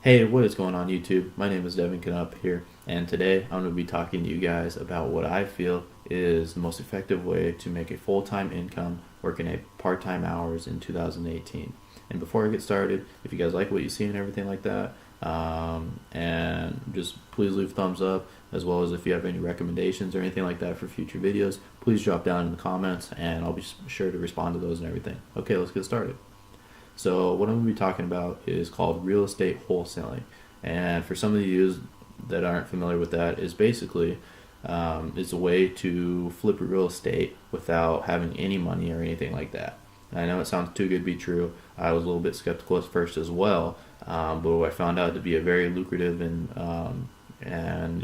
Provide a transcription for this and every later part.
Hey, what is going on YouTube? My name is devoncnp here, and today I'm going to be talking to you guys about what I feel is the most effective way to make a full-time income working a part-time hours in 2018. And before I get started, if you guys like what you see and everything like that, and just please leave a thumbs up, as well as if you have any recommendations or anything like that for future videos, please drop down in the comments and I'll be sure to respond to those and everything. Okay, let's get started. So what I'm going to be talking about is called real estate wholesaling. And for some of you that aren't familiar with that, is basically it's a way to flip real estate without having any money or anything like that. And I know it sounds too good to be true. I was a little bit skeptical at first as well, but I found out to be a very lucrative and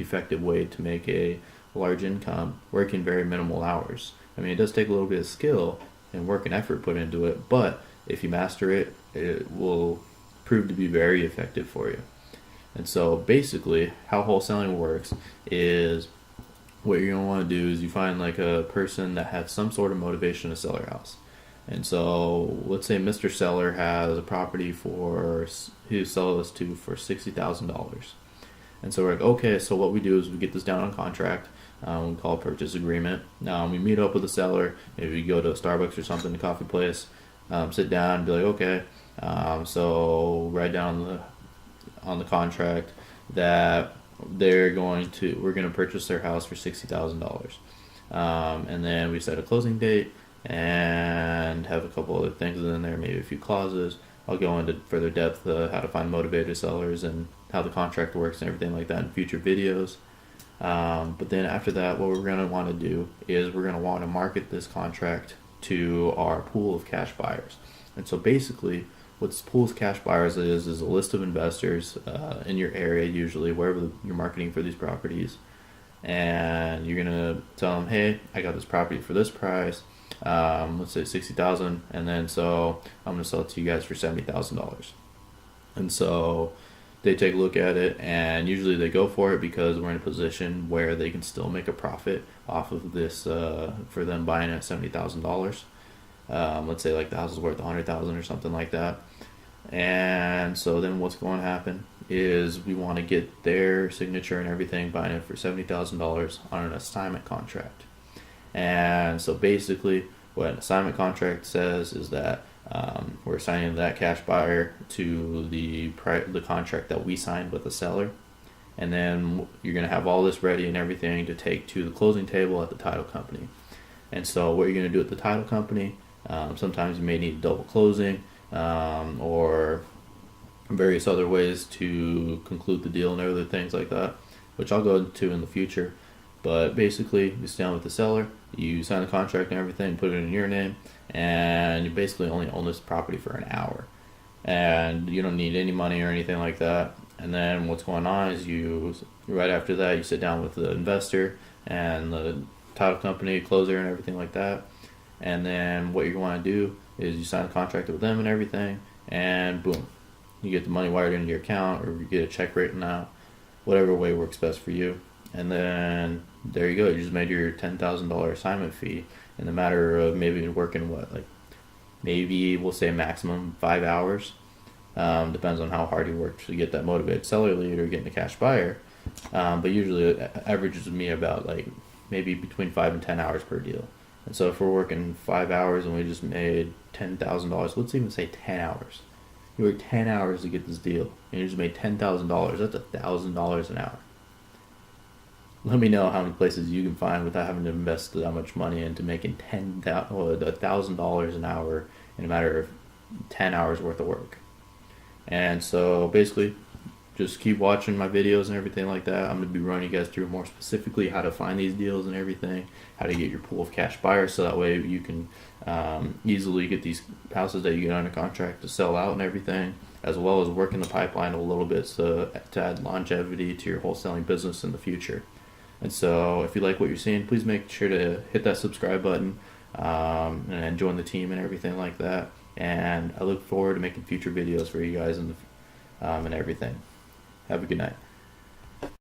effective way to make a large income working very minimal hours. I mean, it does take a little bit of skill and work and effort put into it, but if you master it, it will prove to be very effective for you. And so basically how wholesaling works is what you're going to want to do is you find like a person that has some sort of motivation to sell their house. And so let's say Mr. Seller has a property for he sells us to for $60,000. And so we're like, okay, so what we do is we get this down on contract. We call it purchase agreement. We meet up with the seller. Maybe we go to a Starbucks or something, a coffee place, sit down and be like, okay, so write down on the contract that we're going to purchase their house for $60,000. And then we set a closing date and have a couple other things in there, maybe a few clauses. I'll go into further depth how to find motivated sellers and how the contract works and everything like that in future videos. But then after that, what we're going to want to do is we're going to want to market this contract to our pool of cash buyers. And so basically what this pool of cash buyers is a list of investors in your area, usually wherever you're marketing for these properties, and you're gonna tell them, hey, I got this property for this price, let's say $60,000, and then so I'm gonna sell it to you guys for $70,000. And so they take a look at it, and usually they go for it because we're in a position where they can still make a profit off of this for them buying at $70,000. Let's say like the house is worth $100,000 or something like that. And so then what's going to happen is we want to get their signature and everything, buying it for $70,000 on an assignment contract. And so basically what an assignment contract says is that we're assigning that cash buyer to the contract that we signed with the seller, and then you're going to have all this ready and everything to take to the closing table at the title company. And so what you're going to do at the title company, sometimes you may need double closing or various other ways to conclude the deal and other things like that, which I'll go into in the future. But basically, you sit down with the seller, you sign the contract and everything, put it in your name, and you basically only own this property for an hour. And you don't need any money or anything like that. And then what's going on is right after that, you sit down with the investor and the title company, closer and everything like that. And then what you want to do is you sign a contract with them and everything, and boom, you get the money wired into your account, or you get a check written out, whatever way works best for you. And then there you go, you just made your $10,000 assignment fee in the matter of maybe working maybe we'll say maximum 5 hours. Depends on how hard you work to get that motivated seller lead or getting a cash buyer. But usually it averages me about like maybe between 5 and 10 hours per deal. And so if we're working 5 hours and we just made $10,000, let's even say 10 hours. You worked 10 hours to get this deal and you just made $10,000. That's $1,000 an hour. Let me know how many places you can find without having to invest that much money into making $1,000 an hour in a matter of 10 hours worth of work. And so basically, just keep watching my videos and everything like that. I'm going to be running you guys through more specifically how to find these deals and everything, how to get your pool of cash buyers so that way you can easily get these houses that you get under contract to sell out and everything, as well as work in the pipeline a little bit to add longevity to your wholesaling business in the future. And so if you like what you're seeing, please make sure to hit that subscribe button and join the team and everything like that. And I look forward to making future videos for you guys and everything. Have a good night.